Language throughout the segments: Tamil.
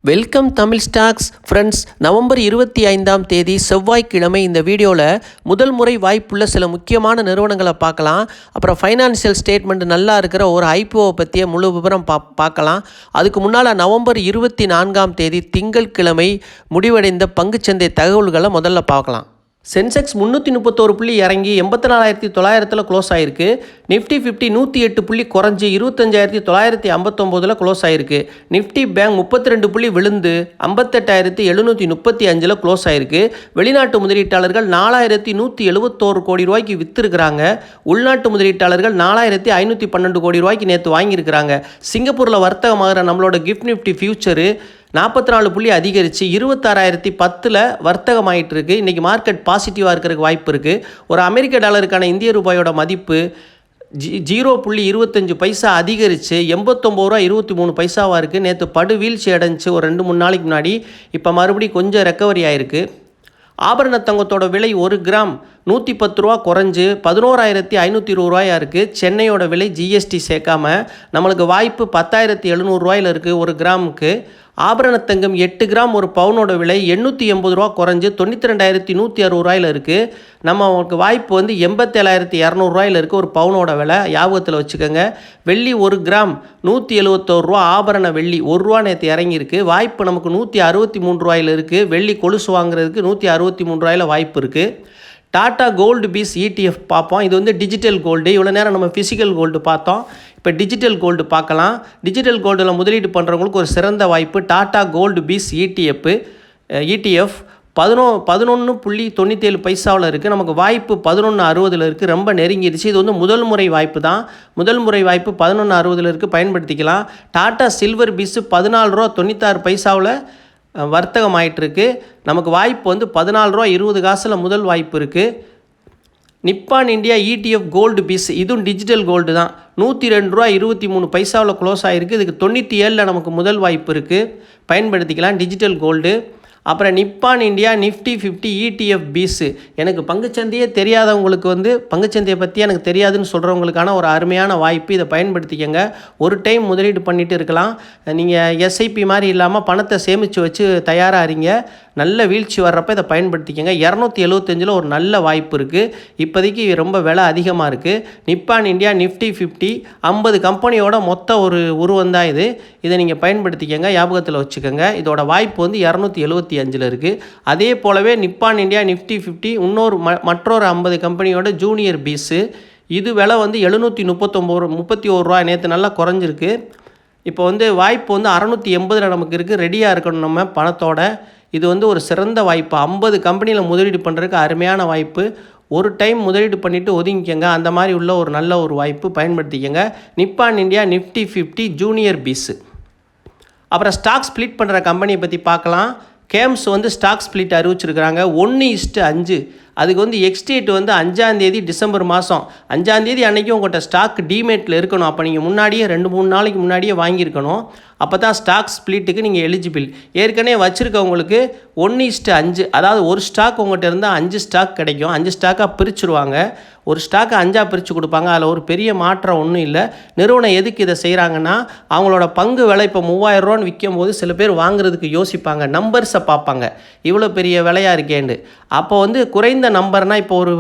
Welcome Tamil stocks friends. November 25ஆம் தேதி செவ்வாய்க்கிழமை இந்த வீடியோவில் முதல் முறை வாய்ப்புள்ள சில முக்கியமான நிறுவனங்களை பார்க்கலாம். அப்புறம் ஃபைனான்சியல் ஸ்டேட்மெண்ட் நல்லா இருக்கிற ஒரு ஐபிஓ பற்றிய முழு விவரம் பார்க்கலாம். அதுக்கு முன்னால் நவம்பர் 24ஆம் தேதி திங்கட்கிழமை முடிவடைந்த பங்குச்சந்தை தகவல்களை முதல்ல பார்க்கலாம். சென்செக்ஸ் 331 புள்ளி இறங்கி 84,900 க்ளோஸ் ஆகிருக்கு. நிஃப்டி 50 108 புள்ளி குறைஞ்சி 25,959 க்ளோஸ் ஆகிருக்கு. நிஃப்டி பேங்க் 32 புள்ளி விழுந்து 58,735 க்ளோஸ் ஆகிருக்கு. வெளிநாட்டு முதலீட்டாளர்கள் 4,171 கோடி ரூபாய்க்கு விற்றுருக்கிறாங்க. உள்நாட்டு முதலீட்டாளர்கள் 4,512 கோடி ரூபாய்க்கு நேற்று வாங்கியிருக்கிறாங்க. சிங்கப்பூரில் வர்த்தகமாகிற நம்மளோட கிஃப்ட் நிஃப்டி ஃபியூச்சரு 44 புள்ளி அதிகரித்து 26,010 வர்த்தகமாகிட்டு இருக்குது. இன்றைக்கி மார்க்கெட் பாசிட்டிவாக இருக்கிறதுக்கு வாய்ப்பு இருக்குது. ஒரு அமெரிக்க டாலருக்கான இந்திய ரூபாயோட மதிப்பு 0.25 அதிகரித்து 89.23 இருக்குது. நேற்று படு வீழ்ச்சி அடைஞ்சி ஒரு 2-3 நாளைக்கு முன்னாடி. இப்போ மறுபடியும் கொஞ்சம் ரெக்கவரி ஆகிருக்கு. ஆபரண தங்கத்தோட விலை 1 கிராம் 110 ரூபா குறைஞ்சு 11,520 இருக்குது. சென்னையோட விலை ஜிஎஸ்டி சேர்க்காம நம்மளுக்கு வாய்ப்பு 10,700 இருக்குது ஒரு கிராமுக்கு. ஆபரண தங்கம் 8 கிராம் ஒரு பவுனோட விலை 880 ரூபா குறைஞ்சு 92,160 இருக்குது. நமக்கு வாய்ப்பு 87,200 இருக்குது ஒரு பவுனோட விலை. ஞாபகத்தில் வச்சுக்கோங்க. வெள்ளி 1 கிராம் 171 ரூபா ஆபரண வெள்ளி 1 ரூபா நேற்று இறங்கியிருக்கு. வாய்ப்பு நமக்கு 163 இருக்குது. வெள்ளி கொலுசு வாங்குறதுக்கு 163 வாய்ப்பு இருக்குது. டாடா கோல்டு பீஸ் ETF பார்ப்போம். இது டிஜிட்டல் கோல்டு. இவ்வளோ நேரம் நம்ம ஃபிசிக்கல் கோல்டு பார்த்தோம். இப்போ டிஜிட்டல் கோல்டு பார்க்கலாம். டிஜிட்டல் கோல்டில் முதலீடு பண்ணுறவங்களுக்கு ஒரு சிறந்த வாய்ப்பு டாடா கோல்டு பீஸ் ETF 11.97 இருக்குது. நமக்கு வாய்ப்பு 11.60 இருக்குது. ரொம்ப நெருங்கிடுச்சு. இது முதல் முறை வாய்ப்பு தான். முதல் முறை வாய்ப்பு 11.60 இருக்குது. பயன்படுத்திக்கலாம். டாடா சில்வர் பீஸு 14.96 வர்த்தகம் ஆகிட்டுருக்கு. நமக்கு வாய்ப்பு 14.20 முதல் வாய்ப்பு இருக்குது. Nippon India ETF gold BeES இதுவும் டிஜிட்டல் கோல்டு தான். 102.23 க்ளோஸ் ஆகிருக்கு. இதுக்கு 97 நமக்கு முதல் வாய்ப்பு இருக்குது. பயன்படுத்திக்கலாம் டிஜிட்டல் கோல்டு. அப்புறம் Nippon India Nifty 50 ETF BeES. எனக்கு பங்குச்சந்தையே தெரியாதவங்களுக்கு பங்குச்சந்தையை பற்றி எனக்கு தெரியாதுன்னு சொல்கிறவங்களுக்கான ஒரு அருமையான வாய்ப்பு. இதை பயன்படுத்திக்கங்க. ஒரு டைம் முதலீடு பண்ணிட்டு இருக்கலாம். நீங்கள் SIP மாதிரி இல்லாமல் பணத்தை சேமித்து வச்சு தயாராக இருங்க. நல்ல வீழ்ச்சி வர்றப்ப இதை பயன்படுத்திக்கங்க. 275 ஒரு நல்ல வாய்ப்பு இருக்குது. இப்போதைக்கு ரொம்ப விலை அதிகமாக இருக்குது. நிப்பான் இந்தியா நிஃப்டி 50 50 கம்பெனியோட மொத்த ஒரு உருவம் தான் இது. இதை நீங்கள் பயன்படுத்திக்கங்க. ஞாபகத்தில் வச்சுக்கோங்க. இதோட வாய்ப்பு 275 இருக்குது. அதே போலவே நிப்பான் இந்தியா நிஃப்டி 50 மற்றொரு 50 கம்பெனியோட ஜூனியர் பீஸு. இது விலை 739 ரூபா. நேற்று நல்லா குறைஞ்சிருக்கு. இப்போ வாய்ப்பு 680 நமக்கு இருக்குது. ரெடியாக இருக்கணும் நம்ம பணத்தோட. இது ஒரு சிறந்த வாய்ப்பு. 50 கம்பெனியில் முதலீடு பண்ணுறதுக்கு அருமையான வாய்ப்பு. ஒரு டைம் முதலீடு பண்ணிவிட்டு ஒதுங்கிக்கங்க. அந்த மாதிரி உள்ள ஒரு நல்ல ஒரு வாய்ப்பு. பயன்படுத்திக்கங்க. Nippon India Nifty 50 junior BeES. அப்புறம் ஸ்டாக் ஸ்ப்ளிட் பண்ணுற கம்பெனியை பற்றி பார்க்கலாம். கேம்ஸ் ஸ்டாக் ஸ்ப்ளிட் அறிவிச்சிருக்கிறாங்க 1:5. அதுக்கு எக்ஸ்டேட் 5ஆம் தேதி டிசம்பர் மாதம் 5ஆம் தேதி அன்றைக்கி உங்கள்கிட்ட ஸ்டாக் டிமேட்டில் இருக்கணும். அப்போ நீங்கள் முன்னாடியே 2-3 நாளைக்கு முன்னாடியே வாங்கியிருக்கணும். அப்போ தான் ஸ்டாக் ஸ்ப்ளிட்டுக்கு நீங்கள் எலிஜிபிள். ஏற்கனவே வச்சுருக்கவங்களுக்கு 1:5, அதாவது ஒரு ஸ்டாக் உங்கள்கிட்ட இருந்தால் 5 ஸ்டாக் கிடைக்கும். 5 ஸ்டாக்காக பிரிச்சுருவாங்க. ஒரு ஸ்டாக்கை 5ஆக பிரித்து கொடுப்பாங்க. அதில் ஒரு பெரிய மாற்றம் ஒன்றும் இல்லை. நிறுவனம் எதுக்கு இதை செய்கிறாங்கன்னா, அவங்களோட பங்கு விலை இப்போ 3000 ரூபான்னு விற்கும் போது சில பேர் வாங்குறதுக்கு யோசிப்பாங்க. நம்பர்ஸை பார்ப்பாங்க, இவ்வளோ பெரிய விலையாக இருக்கேன்னு. அப்போ குறைந்த நம்பர்னால் இப்போ ஒரு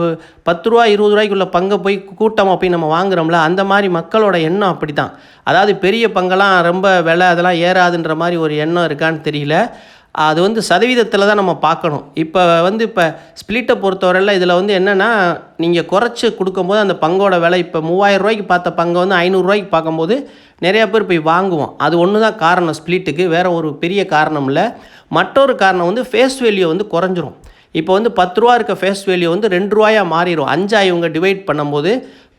10 ரூபா 20 ரூபாய்க்குள்ள பங்கை போய் கூட்டமாக போய் நம்ம வாங்குகிறோம்ல, அந்த மாதிரி மக்களோட எண்ணம் அப்படி தான். அதாவது பெரிய பங்கெல்லாம் ரொம்ப விலை அதெல்லாம் ஏறாதுன்ற மாதிரி ஒரு எண்ணம் இருக்கான்னு தெரியல. அது சதவீதத்தில் தான் நம்ம பார்க்கணும். இப்போ இப்போ ஸ்ப்ளிட்டை பொறுத்தவரையில் இதில் என்னென்னா, நீங்கள் குறைச்சி கொடுக்கும்போது அந்த பங்கோட விலை இப்போ 3000 ரூபாய்க்கு பார்த்த பங்கை 500 ரூபாய்க்கு பார்க்கும்போது நிறையா பேர் போய் வாங்குவோம். அது ஒன்று தான் காரணம் ஸ்ப்ளிட்டுக்கு. வேறு ஒரு பெரிய காரணம் இல்லை. மற்றொரு காரணம் ஃபேஸ் வேல்யூ குறைஞ்சிரும். இப்போ 10 ரூபா இருக்க ஃபேஸ் வேல்யூ 2 ரூபாயாக மாறிடும். 5 இவங்க டிவைட் பண்ணும்போது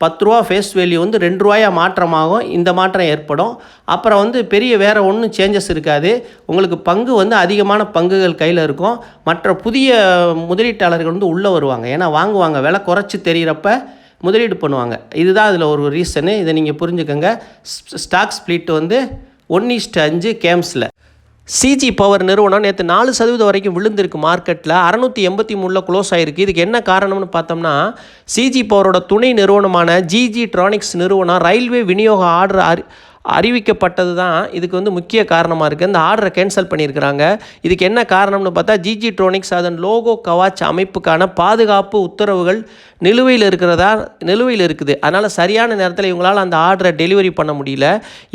10 ரூபா ஃபேஸ் வேல்யூ 2 ரூபாயாக மாற்றமாகும். இந்த மாற்றம் ஏற்படும். அப்புறம் பெரிய வேறு ஒன்றும் சேஞ்சஸ் இருக்காது. உங்களுக்கு பங்கு அதிகமான பங்குகள் கையில் இருக்கும். மற்ற புதிய முதலீட்டாளர்கள் உள்ளே வருவாங்க. ஏன்னா வாங்குவாங்க. விலை குறைச்சி தெரிகிறப்ப முதலீடு பண்ணுவாங்க. இதுதான் அதில் ஒரு ரீசனு. இதை நீங்கள் புரிஞ்சுக்கோங்க. ஸ்டாக் ஸ்ப்ளிட் 1:5 கேம்ஸில். சிஜி பவர் நிறுவனம் நேற்று 4% வரைக்கும் விழுந்திருக்கு. மார்க்கெட்டில் 683 க்ளோஸ் ஆகிருக்கு. இதுக்கு என்ன காரணம்னு பார்த்தோம்னா, சிஜி பவரோட துணை நிறுவனமான ஜிஜி ட்ரானிக்ஸ் நிறுவனம் ரயில்வே விநியோக அறிவிக்கப்பட்டது தான் இதுக்கு வந்து முக்கிய காரணமாக இருக்குது. இந்த ஆர்டரை கேன்சல் பண்ணியிருக்கிறாங்க. இதுக்கு என்ன காரணம்னு பார்த்தா ஜிஜி ட்ரோனிக்ஸ் அதன் லோகோ கவாச் அமைப்புக்கான பாதுகாப்பு உத்தரவுகள் நிலுவையில் இருக்குது. அதனால் சரியான நேரத்தில் இவங்களால் அந்த ஆர்டரை டெலிவரி பண்ண முடியல.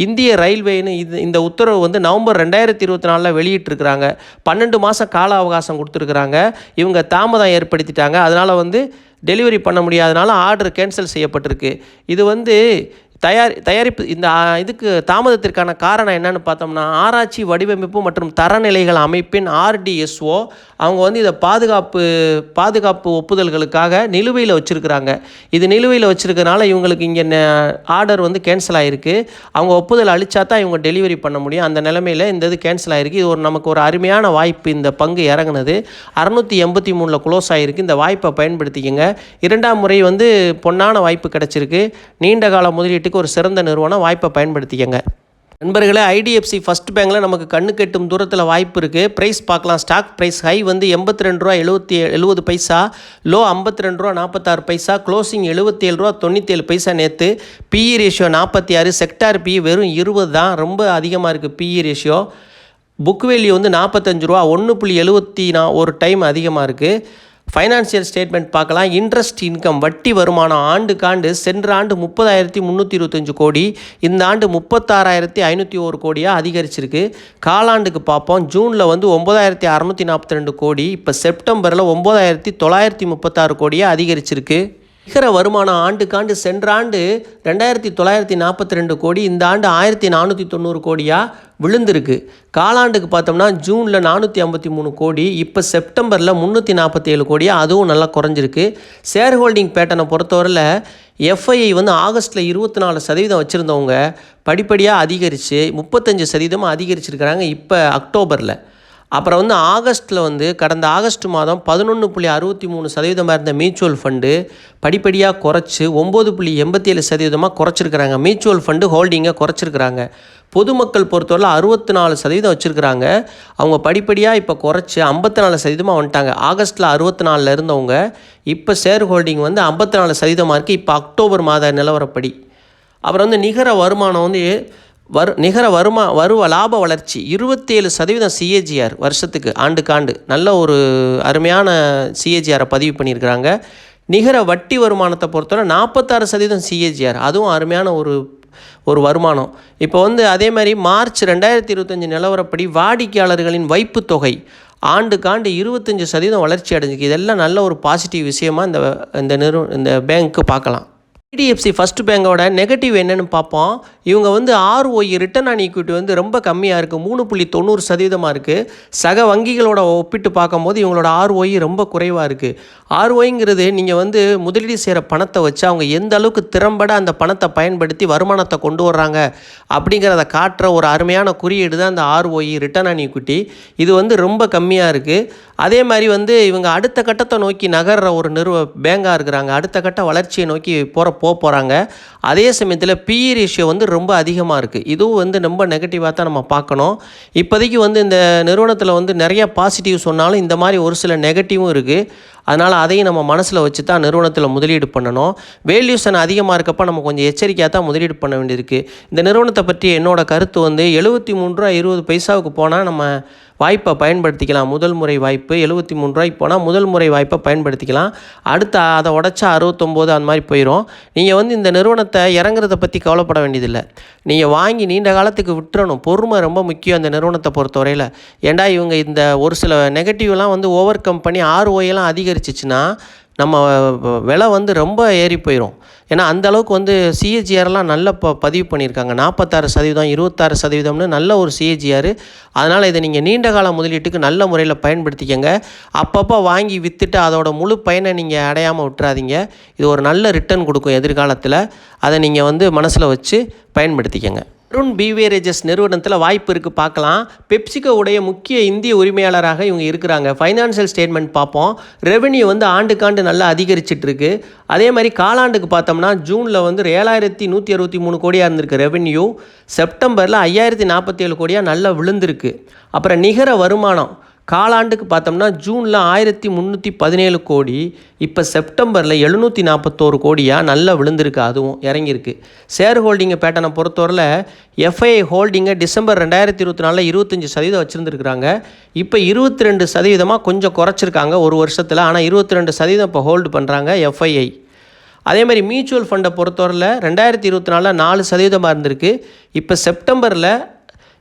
இந்திய ரயில்வேன்னு இந்த உத்தரவு வந்து நவம்பர் 2024 வெளியிட்டிருக்கிறாங்க. 12 மாதம் கால அவகாசம் கொடுத்துருக்குறாங்க. இவங்க தாமதம் ஏற்படுத்திட்டாங்க. அதனால் வந்து டெலிவரி பண்ண முடியாதனால ஆர்டர் கேன்சல் செய்யப்பட்டிருக்கு. இது வந்து தயாரிப்பு இந்த இதுக்கு தாமதத்திற்கான காரணம் என்னன்னு பார்த்தோம்னா ஆராய்ச்சி வடிவமைப்பு மற்றும் தரநிலைகள் அமைப்பின் RDSO அவங்க வந்து இதை பாதுகாப்பு ஒப்புதல்களுக்காக நிலுவையில் வச்சுருக்கிறாங்க. இது நிலுவையில் வச்சுருக்கனால இவங்களுக்கு இங்கே ஆர்டர் வந்து கேன்சல் ஆகிருக்கு. அவங்க ஒப்புதல் அளித்தா தான் இவங்க டெலிவரி பண்ண முடியும். அந்த நிலைமையில் இந்த இது கேன்சல் ஆகிருக்கு. இது நமக்கு ஒரு அருமையான வாய்ப்பு. இந்த பங்கு இறங்குனது 683 க்ளோஸ் ஆகிருக்கு. இந்த வாய்ப்பை பயன்படுத்திக்கங்க. 2ஆம் முறை வந்து பொன்னான வாய்ப்பு கிடச்சிருக்கு. நீண்ட கால முதலீட்டுக்கு ஒரு சிறந்த நிறுவனம். வாய்ப்பை பயன்படுத்திக்கங்க நண்பர்களே. IDFC ஃபர்ஸ்ட் பேங்கில் நமக்கு கண்ணு கெட்டும் தூரத்தில் வாய்ப்பு இருக்குது. ப்ரைஸ் பார்க்கலாம். ஸ்டாக் ப்ரைஸ் ஹை வந்து ₹82.70, லோ ₹52.46, க்ளோசிங் ₹77.97 நேற்று. PE ரேஷியோ 46, செக்டார் PE வெறும் 20 தான், ரொம்ப அதிகமாக இருக்குது PE ரேஷியோ. புக் வேல்யூ வந்து ₹45, 1.71 டைம் அதிகமாக இருக்குது. ஃபைனான்சியல் ஸ்டேட்மெண்ட் பார்க்கலாம். இன்ட்ரெஸ்ட் இன்கம் வட்டி வருமானம் ஆண்டுக்காண்டு சென்ற ஆண்டு 30,325 கோடி, இந்த ஆண்டு 36,501 கோடியாக அதிகரிச்சிருக்கு. காலாண்டுக்கு பார்ப்போம். ஜூனில் வந்து 9,642 கோடி, இப்போ செப்டம்பரில் 9,936 கோடியாக அதிகரிச்சிருக்கு. நிகர வருமானம் ஆண்டுக்காண்டு சென்ற ஆண்டு 2,942 கோடி, இந்த ஆண்டு 1,490 கோடியாக விழுந்திருக்கு. காலாண்டுக்கு பார்த்தோம்னா ஜூனில் 453 கோடி, இப்போ செப்டம்பரில் 347 கோடியாக அதுவும் நல்லா குறைஞ்சிருக்கு. ஷேர் ஹோல்டிங் பேட்டர்னை பொறுத்தவரையில் FII வந்து ஆகஸ்ட்டில் 24% வச்சுருந்தவங்க படிப்படியாக அதிகரித்து 35% அதிகரிச்சிருக்கிறாங்க இப்போ அக்டோபரில். அப்புறம் வந்து ஆகஸ்ட்டில் வந்து கடந்த ஆகஸ்ட் மாதம் 11.63% இருந்த மியூச்சுவல் ஃபண்டு படிப்படியாக குறைச்சி 9.87% குறைச்சிருக்கிறாங்க. Mutual fund ஹோல்டிங்கை குறைச்சிருக்கிறாங்க. பொதுமக்கள் பொறுத்தவரை 64% வச்சுருக்கிறாங்க. அவங்க படிப்படியாக இப்போ குறைச்சி 54% வந்துட்டாங்க. ஆகஸ்ட்டில் 64 இருந்தவங்க இப்போ ஷேர் ஹோல்டிங் வந்து 54% இருக்குது இப்போ அக்டோபர் மாத நிலவரப்படி. அப்புறம் வந்து நிகர வருமானம் வந்து லாப வளர்ச்சி 27% CAGR வருஷத்துக்கு ஆண்டுக்காண்டு நல்ல ஒரு அருமையான CAGR பதிவு பண்ணியிருக்கிறாங்க. நிகர வட்டி வருமானத்தை பொறுத்தவரை 46% CAGR, அதுவும் அருமையான ஒரு வருமானம். இப்போ வந்து அதே மாதிரி மார்ச் 2025 நிலவரப்படி வாடிக்கையாளர்களின் வைப்பு தொகை ஆண்டுக்காண்டு 25% வளர்ச்சி அடைஞ்சிருக்கு. இதெல்லாம் நல்ல ஒரு பாசிட்டிவ் விஷயமாக இந்த பேங்க்கு பார்க்கலாம். IDFC ஃபர்ஸ்ட் பேங்கோட நெகட்டிவ் என்னென்னு பார்ப்போம். இவங்க வந்து ROE ரிட்டர்ன் ஆன் ஈக்விட்டி வந்து ரொம்ப கம்மியாக இருக்குது, 3.90% இருக்குது. சக வங்கிகளோட ஒப்பிட்டு பார்க்கும்போது இவங்களோட ROE ரொம்ப குறைவாக இருக்குது. ROEங்கிறது நீங்கள் வந்து முதலீடு செய்கிற பணத்தை வச்சு அவங்க எந்த அளவுக்கு திறம்பட அந்த பணத்தை பயன்படுத்தி வருமானத்தை கொண்டு வர்றாங்க அப்படிங்கிறத காட்டுற ஒரு அருமையான குறியீடு தான் இந்த ROE ரிட்டர்ன் ஆன் ஈக்விட்டி. இது வந்து ரொம்ப கம்மியாக இருக்குது. அதே மாதிரி வந்து இவங்க அடுத்த கட்டத்தை நோக்கி நகர்ற ஒரு பேங்காக இருக்கிறாங்க. அடுத்த கட்ட வளர்ச்சியை நோக்கி போகிறாங்க. அதே சமயத்தில் PE ரேஷியோ வந்து ரொம்ப அதிகமாக இருக்குது. இதுவும் வந்து ரொம்ப நெகட்டிவாக தான் நம்ம பார்க்கணும். இப்போதைக்கு வந்து இந்த நிறுவனத்தில் வந்து நிறைய பாசிட்டிவ் சொன்னாலும் இந்த மாதிரி ஒரு சில நெகட்டிவும் இருக்குது. அதனால் அதையும் நம்ம மனசில் வச்சு தான் நிறுவனத்தில் முதலீடு பண்ணணும். வேல்யூஷன் அதிகமாக இருக்கப்போ நம்ம கொஞ்சம் எச்சரிக்கையாக தான் முதலீடு பண்ண வேண்டியிருக்கு. இந்த நிறுவனத்தை பற்றி என்னோட கருத்து வந்து ₹73.20 போனால் நம்ம வாய்ப்பை பயன்படுத்திக்கலாம். முதல் முறை வாய்ப்பு ₹73 போனால் முதல் முறை வாய்ப்பை பயன்படுத்திக்கலாம். அடுத்து அதை உடச்சா 69 அந்த மாதிரி போயிடும். நீங்கள் வந்து இந்த நிறுவனத்தை இறங்குறத பற்றி கவலைப்பட வேண்டியதில்லை. நீங்கள் வாங்கி நீண்ட காலத்துக்கு விட்டுறணும். பொறுமை ரொம்ப முக்கியம் இந்த நிறுவனத்தை பொறுத்தவரையில். ஏண்டா இவங்க இந்த ஒரு சில நெகட்டிவ்லாம் வந்து ஓவர் கம் பண்ணி ROI அதிகரிச்சிச்சுன்னா நம்ம விலை வந்து ரொம்ப ஏறி போயிடும். ஏன்னா அந்தளவுக்கு வந்து CAGRலாம் நல்ல பதிவு பண்ணியிருக்காங்க. 46%, 26%ன்னு நல்ல ஒரு CAGR. அதனால் இதை நீங்கள் நீண்ட கால முதலீட்டுக்கு நல்ல முறையில் பயன்படுத்திக்கங்க. அப்பப்போ வாங்கி விற்றுட்டு அதோட முழு பயனை நீங்கள் அடையாமல் விட்டுறாதீங்க. இது ஒரு நல்ல ரிட்டர்ன் கொடுக்கும் எதிர்காலத்தில். அதை நீங்கள் வந்து மனசில் வச்சு பயன்படுத்திக்கங்க. அருண் பீவேரேஜஸ் நிறுவனத்தில் வாய்ப்பு இருக்குது, பார்க்கலாம். பெப்சிகோ உடைய முக்கிய இந்திய உரிமையாளராக இவங்க இருக்கிறாங்க. ஃபைனான்சியல் ஸ்டேட்மெண்ட் பார்ப்போம். ரெவென்யூ வந்து ஆண்டுக்காண்டு நல்லா அதிகரிச்சிட்ருக்கு. அதே மாதிரி காலாண்டுக்கு பார்த்தோம்னா ஜூனில் வந்து 7,163 கோடியாக இருந்திருக்கு ரெவென்யூ. செப்டம்பரில் 5,047 கோடியாக நல்லா விழுந்திருக்கு. அப்புறம் நிகர வருமானம் காலாண்டுக்கு பார்த்தோம்னா ஜூனில் 1317 கோடி, இப்போ செப்டம்பரில் 741 கோடியாக நல்லா விழுந்திருக்கு, அதுவும் இறங்கியிருக்கு. ஷேர் ஹோல்டிங்கை பேட்டர்னை பொறுத்தவரையில் எஃப்ஐஐ ஹோல்டிங்கை டிசம்பர் 2024 25% வச்சுருந்துருக்குறாங்க. இப்போ 22% கொஞ்சம் குறைச்சிருக்காங்க ஒரு வருஷத்தில். ஆனால் 22% இப்போ ஹோல்டு பண்ணுறாங்க எஃப்ஐஐ. அதே மாதிரி மியூச்சுவல் ஃபண்டை பொறுத்தவரையில் 2024 4% இருந்திருக்கு. இப்போ செப்டம்பரில்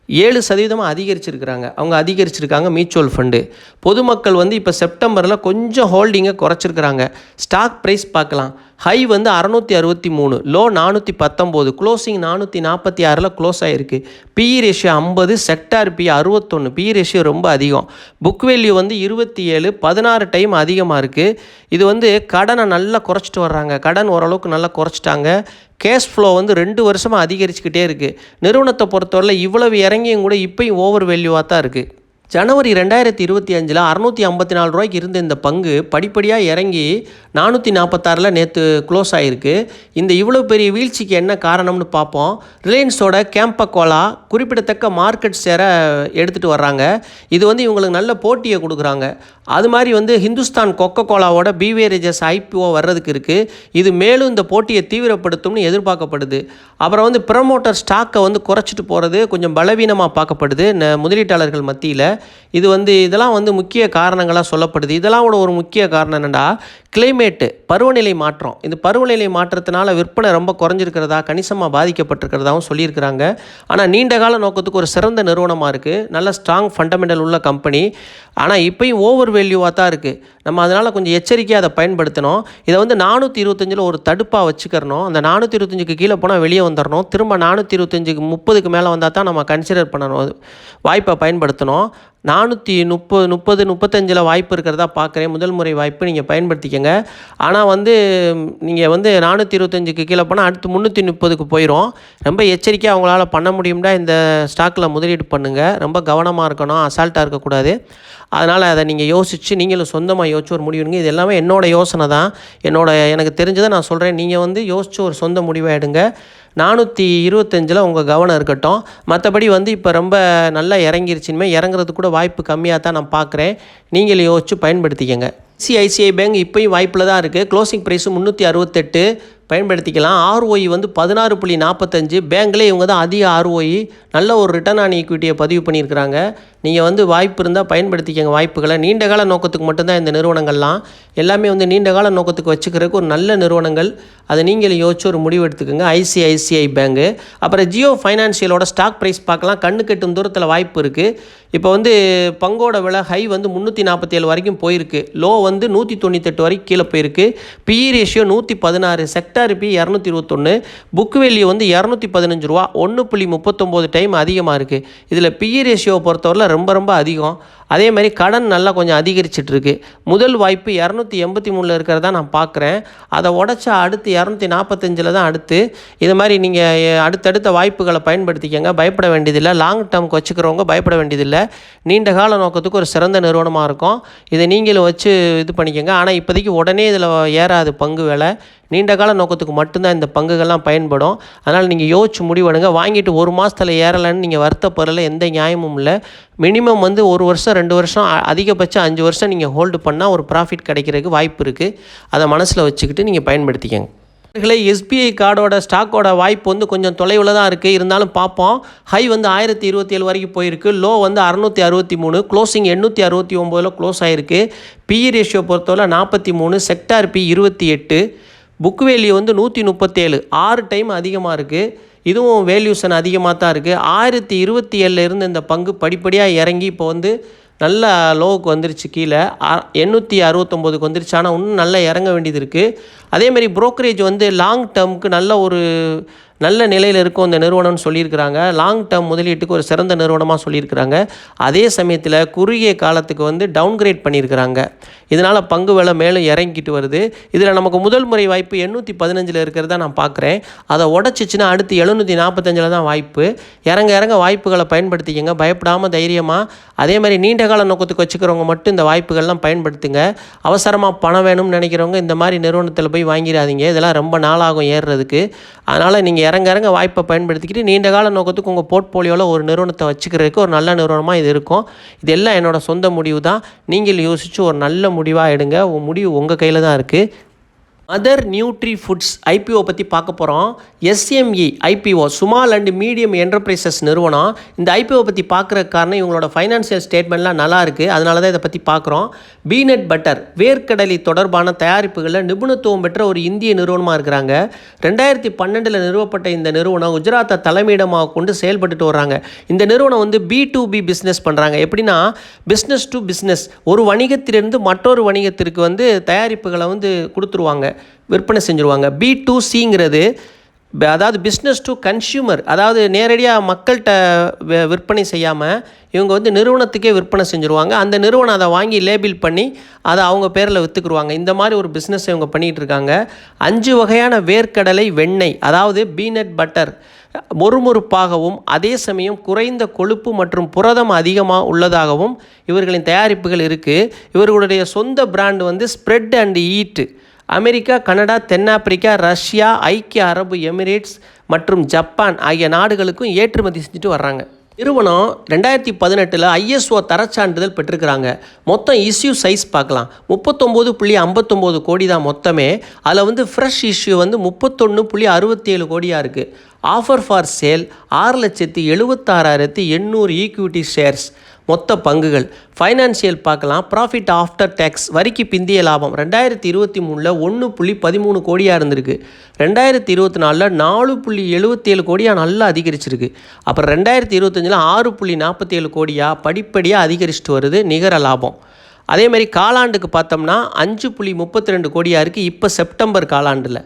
7% அதிகரிச்சிருக்கிறாங்க. அவங்க அதிகரிச்சிருக்காங்க மியூச்சுவல் ஃபண்டு. பொதுமக்கள் வந்து இப்போ செப்டம்பரில் கொஞ்சம் ஹோல்டிங்கை குறைச்சிருக்கிறாங்க. ஸ்டாக் ப்ரைஸ் பார்க்கலாம். ஹை வந்து 663, லோ 419, க்ளோசிங் 446 க்ளோஸ் ஆகிருக்கு. BE ratio 50, sector B 61, BE ratio ரொம்ப அதிகம். புக் வேல்யூ வந்து 27, 16 டைம் அதிகமாக இருக்குது. இது வந்து கடனை நல்லா குறைச்சிட்டு வர்றாங்க. கடன் ஓரளவுக்கு நல்லா குறைச்சிட்டாங்க. கேஷ் ஃப்ளோ வந்து 2 வருஷமாக அதிகரிச்சுக்கிட்டே இருக்குது. நிறுவனத்தை பொறுத்தவரையில் இவ்வளவு இறங்கியும் கூட இப்போயும் ஓவர் வேல்யூவாக தான் இருக்குது. ஜனவரி 2025 654 ரூபாய்க்கு இருந்த இந்த பங்கு படிப்படியாக இறங்கி 446 நேற்று க்ளோஸ் ஆகிருக்கு. இந்த இவ்வளோ பெரிய வீழ்ச்சிக்கு என்ன காரணம்னு பார்ப்போம். ரிலையன்ஸோட கேம்பகோலா குறிப்பிடத்தக்க மார்க்கெட் ஷேரை எடுத்துகிட்டு வர்றாங்க. இது வந்து இவங்களுக்கு நல்ல போட்டியை கொடுக்குறாங்க. அது மாதிரி வந்து ஹிந்துஸ்தான் கொக்கோ கோலாவோட பீவேரேஜஸ் ஐபிஓ வர்றதுக்கு இருக்குது. இது மேலும் இந்த போட்டியை தீவிரப்படுத்தும்னு எதிர்பார்க்கப்படுது. அப்புறம் வந்து ப்ரமோட்டர் ஸ்டாக்கை வந்து குறைச்சிட்டு போகிறது கொஞ்சம் பலவீனமாக பார்க்கப்படுது முதலீட்டாளர்கள் மத்தியில். இது வந்து இதெல்லாம் வந்து முக்கிய காரணங்களாக சொல்லப்படுது. இதெல்லாம் ஒரு முக்கிய காரணம் என்னென்னா கிளைமேட்டு, பருவநிலை மாற்றம். இந்த பருவநிலை மாற்றத்தினால விற்பனை ரொம்ப குறைஞ்சிருக்கிறதா, கணிசமாக பாதிக்கப்பட்டிருக்கிறதாகவும் சொல்லியிருக்கிறாங்க. ஆனால் நீண்டகால நோக்கத்துக்கு ஒரு சிறந்த நிறுவனமாக இருக்குது. நல்ல ஸ்ட்ராங் ஃபண்டமெண்டல் உள்ள கம்பெனி. ஆனால் இப்போயும் ஓவர் வேல்யூவாக தான் இருக்குது. நம்ம அதனால் கொஞ்சம் எச்சரிக்கையாக அதை பயன்படுத்தணும். இதை வந்து 425 ஒரு தடுப்பாக வச்சுக்கிறணும். அந்த 425க்கு கீழே போனால் வெளியே வந்துடணும். திரும்ப 425க்கு 30க்கு மேலே வந்தால் தான் நம்ம கன்சிடர் பண்ணணும், வாய்ப்பை பயன்படுத்தணும். 430, 35 வாய்ப்பு இருக்கிறதா பார்க்குறேன். முதல் முறை வாய்ப்பு நீங்கள் பயன்படுத்திக்கங்க. ஆனால் வந்து நீங்கள் வந்து 425க்கு கீழே போனால் அடுத்து 330க்கு போயிடும். ரொம்ப எச்சரிக்கையாக அவங்களால பண்ண முடியும்னா இந்த ஸ்டாக்கில் முதலீடு பண்ணுங்கள். ரொம்ப கவனமாக இருக்கணும், அசால்ட்டாக இருக்கக்கூடாது. அதனால் அதை நீங்கள் யோசித்து நீங்களும் சொந்தமாக யோசிச்சு ஒரு முடிவுங்க. இது எல்லாமே என்னோடய யோசனை தான். எனக்கு தெரிஞ்சதை நான் சொல்கிறேன். நீங்கள் வந்து யோசித்து ஒரு சொந்த முடிவை எடுங்க. 425 உங்கள் கவனம் இருக்கட்டும். மற்றபடி வந்து இப்போ ரொம்ப நல்லா இறங்கிருச்சுமே, இறங்குறது கூட வாய்ப்பு கம்மியாக தான் நான் பார்க்குறேன். நீங்களும் யோசித்து பயன்படுத்திக்கங்க. ஐசிஐசிஐ பேங்க் இப்போயும் வாய்ப்பில் தான் இருக்குது. க்ளோசிங் ப்ரைஸு 368 பயன்படுத்திக்கலாம். ROI வந்து 16.45. பேங்க்லேயே இவங்க தான் அதிக ROI, நல்ல ஒரு ரிட்டர்ன் ஆன் ஈக்விட்டியை பதிவு பண்ணியிருக்கிறாங்க. நீங்கள் வந்து வாய்ப்பு இருந்தால் பயன்படுத்திக்கங்க வாய்ப்புகளை. நீண்டகால நோக்கத்துக்கு மட்டும்தான் இந்த நிறுவனங்கள்லாம். எல்லாமே வந்து நீண்டகால நோக்கத்துக்கு வச்சுக்கிறதுக்கு ஒரு நல்ல நிறுவனங்கள். அதை நீங்களும் யோசிச்சு ஒரு முடிவு எடுத்துக்கோங்க. ICICI bank. அப்புறம் ஜியோ ஃபைனான்ஷியலோட ஸ்டாக் ப்ரைஸ் பார்க்கலாம். கண்ணு கெட்டும் தூரத்தில் வாய்ப்பு இருக்குது. இப்போ வந்து பங்கோட விலை ஹை வந்து 347 வரைக்கும் போயிருக்கு. லோ வந்து 198 வரைக்கும் கீழே போயிருக்கு. BE ratio 116, sector B 221, book value வந்து 215 ரூபா, 1.39 டைம் அதிகமாக இருக்குது. இதில் பிஇ ரேஷியோவை பொறுத்தவரை ரொம்ப ரொம்ப அதிகம். அதே மாதிரி கடன் நல்லா கொஞ்சம் அதிகரிச்சிட்ருக்கு. முதல் வாய்ப்பு 283 இருக்கிறதா நான் பார்க்குறேன். அதை உடச்சா அடுத்து 245 தான் அடுத்து. இது மாதிரி நீங்கள் அடுத்தடுத்த வாய்ப்புகளை பயன்படுத்திக்கங்க. பயப்பட வேண்டியதில்லை. லாங் டேர்முக்கு வச்சுக்கிறவங்க பயப்பட வேண்டியதில்லை. நீண்ட கால நோக்கத்துக்கு ஒரு சிறந்த நிறுவனமாக இருக்கும். இதை நீங்களும் வச்சு இது பண்ணிக்கோங்க. ஆனால் இப்போதைக்கு உடனே இதில் ஏறாது பங்கு விலை. நீண்ட கால நோக்கத்துக்கு மட்டும்தான் இந்த பங்குகள்லாம் பயன்படும். அதனால் நீங்கள் யோசிச்சு முடிவெடுங்க. வாங்கிட்டு 1 மாதத்தில் ஏறலைன்னு நீங்கள் வருத்தப்படல, எந்த நியாயமும் இல்லை. மினிமம் வந்து 1 வருஷம் 2 வருஷம், அதிகபட்சம் 5 வருஷம் நீங்கள் ஹோல்டு பண்ணால் ஒரு ப்ராஃபிட் கிடைக்கிறதுக்கு வாய்ப்பு இருக்குது. அதை மனசில் வச்சுக்கிட்டு நீங்கள் பயன்படுத்திக்கங்க. எஸ்பிஐ கார்டோட ஸ்டாக்கோட வாய்ப்பு வந்து கொஞ்சம் தொலைவில் தான் இருக்குது. இருந்தாலும் பார்ப்போம். ஹை வந்து 1027 வரைக்கும் போயிருக்கு. லோ வந்து 663, க்ளோசிங் 869 க்ளோஸ் ஆகிருக்கு. பிஇ ரேஷியோ பொறுத்தவரை 43, செக்டார் பி 28, புக் வேல்யூ வந்து 137, 6 டைம் அதிகமாக இருக்குது. இதுவும் வேல்யூஷன் அதிகமாக தான் இருக்குது. 1027 இருந்து இந்த பங்கு படிப்படியாக இறங்கி இப்போ வந்து நல்ல லோவுக்கு வந்துருச்சு, கீழே 869க்கு வந்துருச்சு. ஆனால் இன்னும் நல்லா இறங்க வேண்டியது இருக்குது. அதேமாதிரி ப்ரோக்கரேஜ் வந்து லாங் டேர்முக்கு நல்ல நிலையில் இருக்கும் இந்த நிறுவனம்னு சொல்லியிருக்கிறாங்க. லாங் டேர்ம் முதலீட்டுக்கு ஒரு சிறந்த நிறுவனமாக சொல்லியிருக்கிறாங்க. அதே சமயத்தில் குறுகிய காலத்துக்கு வந்து டவுன்கிரேட் பண்ணியிருக்கிறாங்க. இதனால் பங்கு விலை மேலும் இறங்கிட்டு வருது. இதில் நமக்கு முதல் முறை வாய்ப்பு 815 இருக்கிறதா நான் பார்க்குறேன். அதை உடச்சிச்சின்னா அடுத்து 745 தான் வாய்ப்பு. இறங்க வாய்ப்புகளை பயன்படுத்திக்கங்க, பயப்படாமல் தைரியமாக. அதே மாதிரி நீண்ட கால நோக்கத்துக்கு வச்சுக்கிறவங்க மட்டும் இந்த வாய்ப்புகள்லாம் பயன்படுத்துங்க. அவசரமாக பணம் வேணும்னு நினைக்கிறவங்க இந்த மாதிரி நிறுவனத்தில் போய் வாங்கிடாதீங்க. இதெல்லாம் ரொம்ப நாளாகும் ஏறுறதுக்கு. அதனால் நீங்கள் இறங்க வாய்ப்பை பயன்படுத்திக்கிட்டு நீண்ட கால நோக்கத்துக்கு உங்கள் போர்ட்ஃபோலியோவில் ஒரு நிறுவனத்தை வச்சுக்கிறதுக்கு ஒரு நல்ல நிறுவனமாக இது இருக்கும். இதெல்லாம் என்னோடய சொந்த முடிவு தான். நீங்கள் யோசித்து ஒரு நல்ல முடிவாக எடுங்க. முடிவு உங்கள் கையில் தான் இருக்குது. அதர் நியூட்ரி ஃபுட்ஸ் ஐபிஓ பற்றி பார்க்க போகிறோம். SME IPO small and medium enterprises நிறுவனம். இந்த ஐபிஓ பற்றி பார்க்குற காரணம் இவங்களோட ஃபைனான்சியல் ஸ்டேட்மெண்ட்லாம் நல்லா இருக்குது. அதனால தான் இதை பற்றி பார்க்குறோம். பீனட் பட்டர் வேர்க்கடலை தொடர்பான தயாரிப்புகளில் நிபுணத்துவம் பெற்ற ஒரு இந்திய நிறுவனமாக இருக்கிறாங்க. 2012 நிறுவப்பட்ட இந்த நிறுவனம் குஜராத்தை தலைமையிடமாக கொண்டு செயல்பட்டுட்டு வர்றாங்க. இந்த நிறுவனம் வந்து B2B பிஸ்னஸ் பண்ணுறாங்க. எப்படின்னா பிஸ்னஸ் டு பிஸ்னஸ், ஒரு வணிகத்திலிருந்து மற்றொரு வணிகத்திற்கு வந்து தயாரிப்புகளை வந்து கொடுத்துருவாங்க, விற்பனை செஞ்சுருவாங்க. B2Cங்கிறது அதாவது பிஸ்னஸ் டு கன்சியூமர், அதாவது நேரடியாக மக்கள்கிட்ட விற்பனை செய்யாமல் இவங்க வந்து நிறுவனத்துக்கே விற்பனை செஞ்சுருவாங்க. அந்த நிறுவனம் அதை வாங்கி லேபிள் பண்ணி அதை அவங்க பேரில் விற்றுக்குருவாங்க. இந்த மாதிரி ஒரு பிஸ்னஸ் இவங்க பண்ணிகிட்டு இருக்காங்க. 5 வகையான வேர்க்கடலை வெண்ணெய், அதாவது பீனட் பட்டர் மொறுமொறுப்பாகவும் அதே சமயம் குறைந்த கொழுப்பு மற்றும் புரதம் அதிகமாக உள்ளதாகவும் இவர்களின் தயாரிப்புகள் இருக்குது. இவர்களுடைய சொந்த பிராண்ட் வந்து spread and eat America, Canada, தென்னாப்பிரிக்கா, ரஷ்யா, ஐக்கிய அரபு எமிரேட்ஸ் மற்றும் ஜப்பான் ஆகிய நாடுகளுக்கும் ஏற்றுமதி செஞ்சுட்டு வர்றாங்க. நிறுவனம் 2018 ISO தரச்சான்றிதழ் பெற்றிருக்கிறாங்க. மொத்தம் இஷ்யூ சைஸ் பார்க்கலாம். 39.59 கோடி தான் மொத்தமே. அதில் வந்து ஃப்ரெஷ் இஷ்யூ வந்து 31.67 கோடியாக இருக்குது. Offer for sale 6,76,800 equity shares மொத்த பங்குகள். ஃபைனான்சியல் பார்க்கலாம். ப்ராஃபிட் ஆஃப்டர் டேக்ஸ் வரிக்கு பிந்திய லாபம் 2023 1.13 கோடியாக இருந்திருக்கு. 2024 4.77 கோடியாக நல்லா அதிகரிச்சிருக்கு. அப்புறம் 2025 6.47 கோடியாக படிப்படியாக அதிகரிச்சுட்டு வருது நிகர லாபம். அதேமாதிரி காலாண்டுக்கு பார்த்தோம்னா 5.32 கோடியாக இருக்குது இப்போ செப்டம்பர் காலாண்டில்.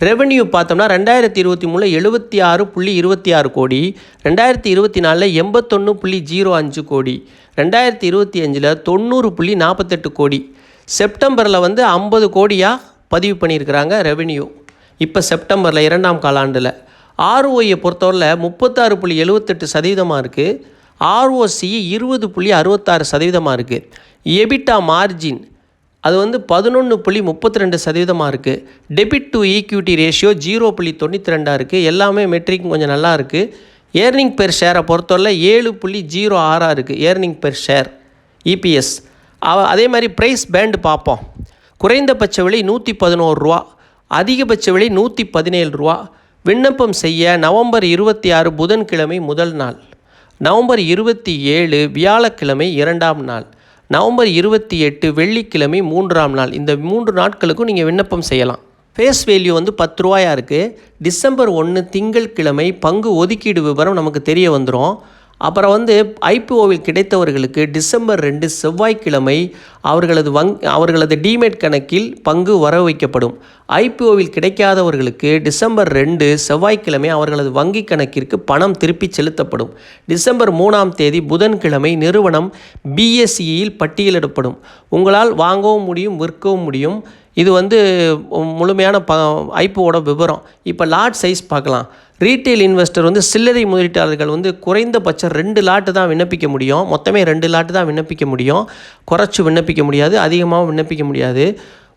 ரெவென்யூ பார்த்தோம்னா 2023 76.26 கோடி, 2024 81.05 கோடி, 2025 90.48 கோடி. செப்டம்பரில் வந்து 50 கோடியாக பதிவு பண்ணியிருக்கிறாங்க ரெவென்யூ இப்போ செப்டம்பரில் 2ஆம் காலாண்டில். ROIயை பொறுத்தவரையில் 36.78% இருக்குது. ROC 20.66% இருக்குது. எபிட்டா மார்ஜின் அது வந்து 11.32% இருக்குது. டெபிட் டு ஈக்விட்டி ரேஷியோ 0.92 இருக்குது. எல்லாமே மெட்ரிக் கொஞ்சம் நல்லா இருக்குது. ஏர்னிங் பெர் ஷேரை பொறுத்தவரை 7.06 இருக்குது ஏர்னிங் பெர் ஷேர் EPS. அதே மாதிரி ப்ரைஸ் பேண்ட் பார்ப்போம். குறைந்தபட்ச விலை 111 ரூபா, அதிகபட்ச விலை 117 ரூபா. விண்ணப்பம் செய்ய நவம்பர் 26 புதன்கிழமை முதல் நாள், நவம்பர் 27 வியாழக்கிழமை 2ஆம் நாள், நவம்பர் 28 வெள்ளிக்கிழமை 3ஆம் நாள். இந்த 3 நாட்களுக்கும் நீங்கள் விண்ணப்பம் செய்யலாம். ஃபேஸ் வேல்யூ வந்து 10 ரூபாயாக இருக்குது. டிசம்பர் 1 திங்கட்கிழமை பங்கு ஒதுக்கீடு விவரம் நமக்கு தெரிய வந்துடும். அப்புறம் வந்து ஐபிஓவில் கிடைத்தவர்களுக்கு டிசம்பர் 2 செவ்வாய்க்கிழமை அவர்களது டிமேட் கணக்கில் பங்கு வர வைக்கப்படும். ஐபிஓவில் கிடைக்காதவர்களுக்கு டிசம்பர் 2 செவ்வாய்க்கிழமை அவர்களது வங்கி கணக்கிற்கு பணம் திருப்பி செலுத்தப்படும். டிசம்பர் 3ஆம் தேதி புதன்கிழமை நிறுவனம் BSEயில் பட்டியலிடப்படும். உங்களால் வாங்கவும் முடியும், விற்கவும் முடியும். இது வந்து முழுமையான ஐபிஓட விவரம். இப்போ லாட் சைஸ் பார்க்கலாம். ரீட்டைல் இன்வெஸ்டர் வந்து சில்லறை முதலீட்டாளர்கள் வந்து குறைந்தபட்சம் 2 லாட்டு தான் விண்ணப்பிக்க முடியும். மொத்தமே 2 லாட்டு தான் விண்ணப்பிக்க முடியும். குறைச்சி விண்ணப்பிக்க முடியாது, அதிகமாகவும் விண்ணப்பிக்க முடியாது.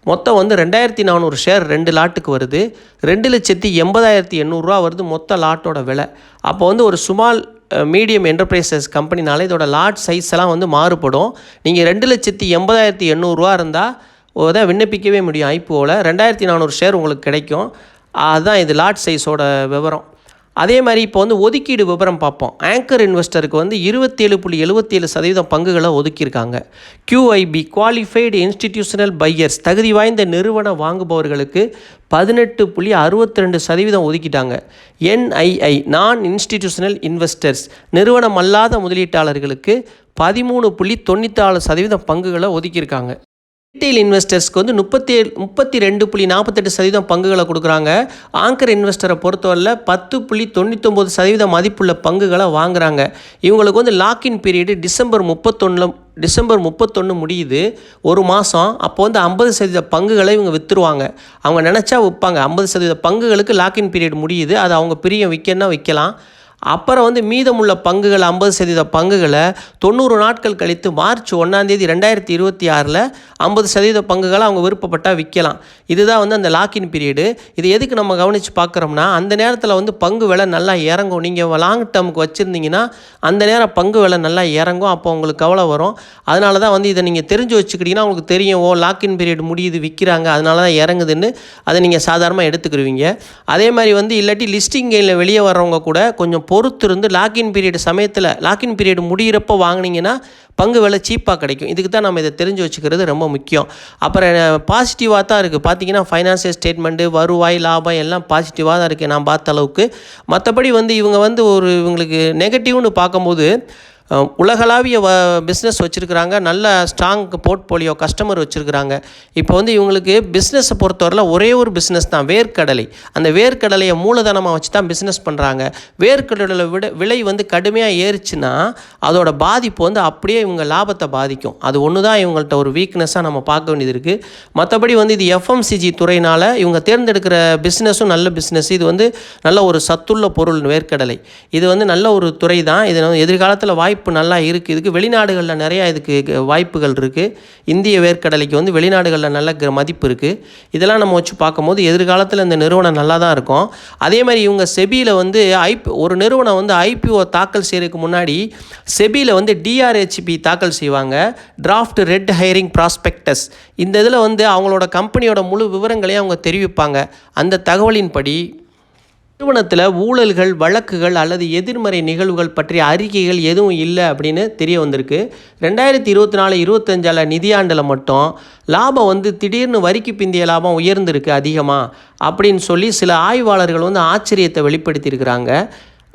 மொத்தம் வந்து 2400 ஷேர் 2 லாட்டுக்கு வருது. 2,80,800 ரூபா வருது மொத்த லாட்டோட விலை. அப்போ வந்து ஒரு ஸ்மால் மீடியம் என்டர்பிரைசஸ் கம்பெனினால இதோட லாட் சைஸ் எல்லாம் வந்து மாறுபடும். நீங்கள் 2,80,800 ரூபா இருந்தால் தான் விண்ணப்பிக்கவே முடியும். ஐபிஓவில் 2400 ஷேர் உங்களுக்கு கிடைக்கும். அதுதான் இது லாட் சைஸோட விவரம். அதே மாதிரி இப்போ வந்து ஒதுக்கீடு விவரம் பார்ப்போம். ஆங்கர் இன்வெஸ்டருக்கு வந்து 27.77% பங்குகளை ஒதுக்கியிருக்காங்க. QIB குவாலிஃபைடு இன்ஸ்டிடியூஷனல் பையர்ஸ் தகுதி வாய்ந்த நிறுவன வாங்குபவர்களுக்கு 18.62% ஒதுக்கிட்டாங்க. NII நான் இன்ஸ்டிடியூஷனல் இன்வெஸ்டர்ஸ் நிறுவனம் அல்லாத முதலீட்டாளர்களுக்கு 13.94% பங்குகளை ஒதுக்கியிருக்காங்க. ரீட்டைல் இன்வெஸ்டர்ஸ்க்கு வந்து 32.48% பங்குகளை கொடுக்குறாங்க. ஆங்கர் இன்வெஸ்டரை பொறுத்தவரையில் 10.99% மதிப்புள்ள பங்குகளை வாங்குகிறாங்க. இவங்களுக்கு வந்து லாக்இன் பீரியடு டிசம்பர் 31 முடியுது, ஒரு மாதம். அப்போ வந்து 50% பங்குகளை இவங்க விற்றுருவாங்க. அவங்க நினச்சா விற்பாங்க. 50% பங்குகளுக்கு லாக்இன் பீரியட் முடியுது. அது அவங்க பிரியம் விற்கன்னா விற்கலாம். அப்புறம் வந்து மீதமுள்ள பங்குகள் 50% பங்குகளை 90 நாட்கள் கழித்து மார்ச் 1 2026 50% பங்குகளை அவங்க விருப்பப்பட்டால் விற்கலாம். இதுதான் வந்து அந்த லாக்இன் பீரியடு. இது எதுக்கு நம்ம கவனித்து பார்க்குறோம்னா, அந்த நேரத்தில் வந்து பங்கு விலை நல்லா இறங்கும். நீங்கள் லாங் டேர்முக்கு வச்சுருந்தீங்கன்னா அந்த நேரம் பங்கு விலை நல்லா இறங்கும். அப்போ உங்களுக்கு கவலை வரும். அதனால தான் வந்து இதை நீங்கள் தெரிஞ்சு வச்சுக்கிட்டிங்கன்னா உங்களுக்கு தெரியும், லாக்இன் பீரியட் முடியுது, விற்கிறாங்க, அதனால தான் இறங்குதுன்னு அதை நீங்கள் சாதாரணமாக எடுத்துக்கிடுவீங்க. அதே மாதிரி வந்து இல்லாட்டி லிஸ்டிங் கெயினில் வெளியே வர்றவங்க கூட கொஞ்சம் பொறுத்து இருந்து லாக்இன் பீரியட் சமயத்தில் லாக்இன் பீரியட் முடிகிறப்போ வாங்கினீங்கன்னா பங்கு விலை சீப்பாக கிடைக்கும். இதுக்கு தான் நம்ம இதை தெரிஞ்சு வச்சுக்கிறது ரொம்ப முக்கியம். அப்புறம் பாசிட்டிவாக தான் இருக்குது. பார்த்தீங்கன்னா ஃபைனான்சியல் ஸ்டேட்மெண்ட்டு, வருவாய், லாபம் எல்லாம் பாசிட்டிவாக தான் இருக்குது நான் பார்த்த அளவுக்கு. மற்றபடி வந்து இவங்க வந்து இவங்களுக்கு நெகட்டிவ்னு பார்க்கும்போது உலகளாவிய பிஸ்னஸ் வச்சுருக்கிறாங்க, நல்ல ஸ்ட்ராங் போர்ட்ஃபோலியோ கஸ்டமர் வச்சுருக்கிறாங்க. இப்போ வந்து இவங்களுக்கு பிஸ்னஸை பொறுத்தவரையில் ஒரே ஒரு பிஸ்னஸ் தான், வேர்க்கடலை. அந்த வேர்க்கடலையை மூலதனமாக வச்சு தான் பிஸ்னஸ் பண்ணுறாங்க. வேர்க்கடலை விலை வந்து கடுமையாக ஏறிச்சுன்னா அதோட பாதிப்பு வந்து அப்படியே இவங்க லாபத்தை பாதிக்கும். அது ஒன்று தான் இவங்கள்ட்ட ஒரு வீக்னஸாக நம்ம பார்க்க வேண்டியது இருக்குது. மற்றபடி வந்து இது எஃப்எம்சிஜி துறையினால் இவங்க தேர்ந்தெடுக்கிற பிஸ்னஸும் நல்ல பிஸ்னஸ். இது வந்து நல்ல ஒரு சத்துள்ள பொருள் வேர்க்கடலை. இது வந்து நல்ல ஒரு துறை தான். இது எதிர்காலத்தில் வாய்ப்பு நல்லா இருக்குது. இதுக்கு வெளிநாடுகளில் நிறையா இதுக்கு வாய்ப்புகள் இருக்குது. இந்திய வேர்க்கடலைக்கு வந்து வெளிநாடுகளில் நல்ல மதிப்பு இருக்குது. இதெல்லாம் நம்ம வச்சு பார்க்கும்போது எதிர்காலத்தில் இந்த நிறுவனம் நல்லா தான் இருக்கும். அதே மாதிரி இவங்க செபியில் வந்து ஒரு நிறுவனம் வந்து ஐபிஓ தாக்கல் செய்கிறதுக்கு முன்னாடி செபியில் வந்து டிஆர்ஹெச்பி தாக்கல் செய்வாங்க, டிராஃப்ட் ரெட் ஹைரிங் ப்ராஸ்பெக்டஸ். இந்த இதில் வந்து அவங்களோட கம்பெனியோட முழு விவரங்களையும் அவங்க தெரிவிப்பாங்க. அந்த தகவலின்படி நிறுவனத்தில் ஊழல்கள், வழக்குகள் அல்லது எதிர்மறை நிகழ்வுகள் பற்றிய அறிக்கைகள் எதுவும் இல்லை அப்படின்னு தெரிய வந்திருக்கு. 2024-25 நிதியாண்டில் மட்டும் லாபம் வந்து திடீர்னு வரிக்கு பிந்திய லாபம் உயர்ந்திருக்கு அதிகமாக அப்படின்னு சொல்லி சில ஆய்வாளர்கள் வந்து ஆச்சரியத்தை வெளிப்படுத்தியிருக்கிறாங்க.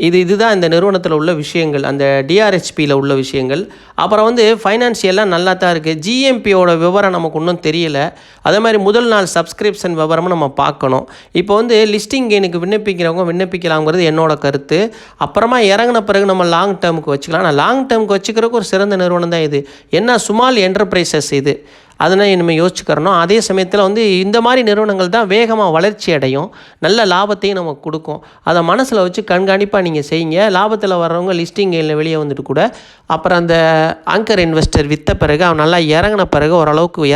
இதுதான் இந்த நிறுவனத்தில் உள்ள விஷயங்கள், அந்த டிஆர்ஹெச்பியில் உள்ள விஷயங்கள். அப்புறம் வந்து ஃபைனான்சியெல்லாம் நல்லா தான் இருக்குது. ஜிஎம்பியோட விவரம் நமக்கு இன்னும் தெரியலை. அதே மாதிரி முதல் நாள் சப்ஸ்கிரிப்ஷன் விவரமும் நம்ம பார்க்கணும். இப்போ வந்து லிஸ்டிங் கெயினுக்கு விண்ணப்பிக்கிறவங்க விண்ணப்பிக்கலாங்கிறது என்னோட கருத்து. அப்புறமா இறங்கின பிறகு நம்ம லாங் டேர்முக்கு வச்சுக்கலாம். ஆனால் லாங் டேர்முக்கு வச்சுக்கிறதுக்கு ஒரு சிறந்த நிறுவனம் தான் இது. என்ன ஸ்மால் என்டர்பிரைசஸ் இது, அதனால் இனிமேல் யோசிச்சுக்கிறணும். அதே சமயத்தில் வந்து இந்த மாதிரி நிறுவனங்கள் தான் வேகமாக வளர்ச்சி அடையும், நல்ல லாபத்தையும் நமக்கு கொடுக்கும். அதை மனசில் வச்சு கண்காணிப்பாக நீங்கள் செய்யுங்க. லாபத்தில் வர்றவங்க லிஸ்டிங் கெயினில் வெளியே வந்துட்டு கூட அப்புறம் அந்த ஆங்கர் இன்வெஸ்டர் விற்ற பிறகு அவன் நல்லா இறங்கின பிறகு ஓரளவுக்கு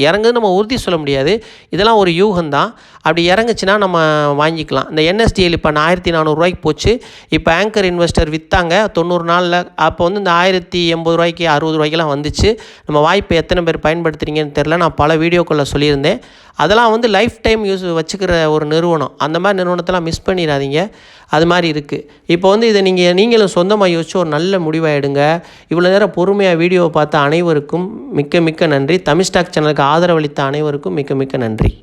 இறங்குன்னு நம்ம உறுதி சொல்ல முடியாது, இதெல்லாம் ஒரு யூகம்தான். அப்படி இறங்குச்சுன்னா நம்ம வாங்கிக்கலாம். இந்த என்எஸ்டிஎல் இப்போ 1400 போச்சு. இப்போ ஆங்கர் இன்வெஸ்டர் விற்றாங்க 90 நாளில். அப்போ வந்து இந்த 1080 60 வந்துச்சு. நம்ம வாய்ப்பை எத்தனை பேர் பயன்படுத்துகிறீங்கன்னு தெரில. நான் பல வீடியோக்களில் சொல்லியிருந்தேன். அதெல்லாம் வந்து லைஃப் டைம் யூஸ் வச்சுக்கிற ஒரு நிறுவனம். அந்த மாதிரி நிறுவனத்தெல்லாம் மிஸ் பண்ணிடாதீங்க. அது மாதிரி இருக்குது. இப்போ வந்து இதை நீங்களும் சொந்தமாக யோசிச்சு ஒரு நல்ல முடிவாக எடுங்க. இவ்வளோ நேரம் பொறுமையாக வீடியோவை பார்த்த அனைவருக்கும் மிக்க மிக்க நன்றி. தமிழ் ஸ்டாக் சேனலுக்கு ஆதரவளித்த அனைவருக்கும் மிக்க மிக்க நன்றி.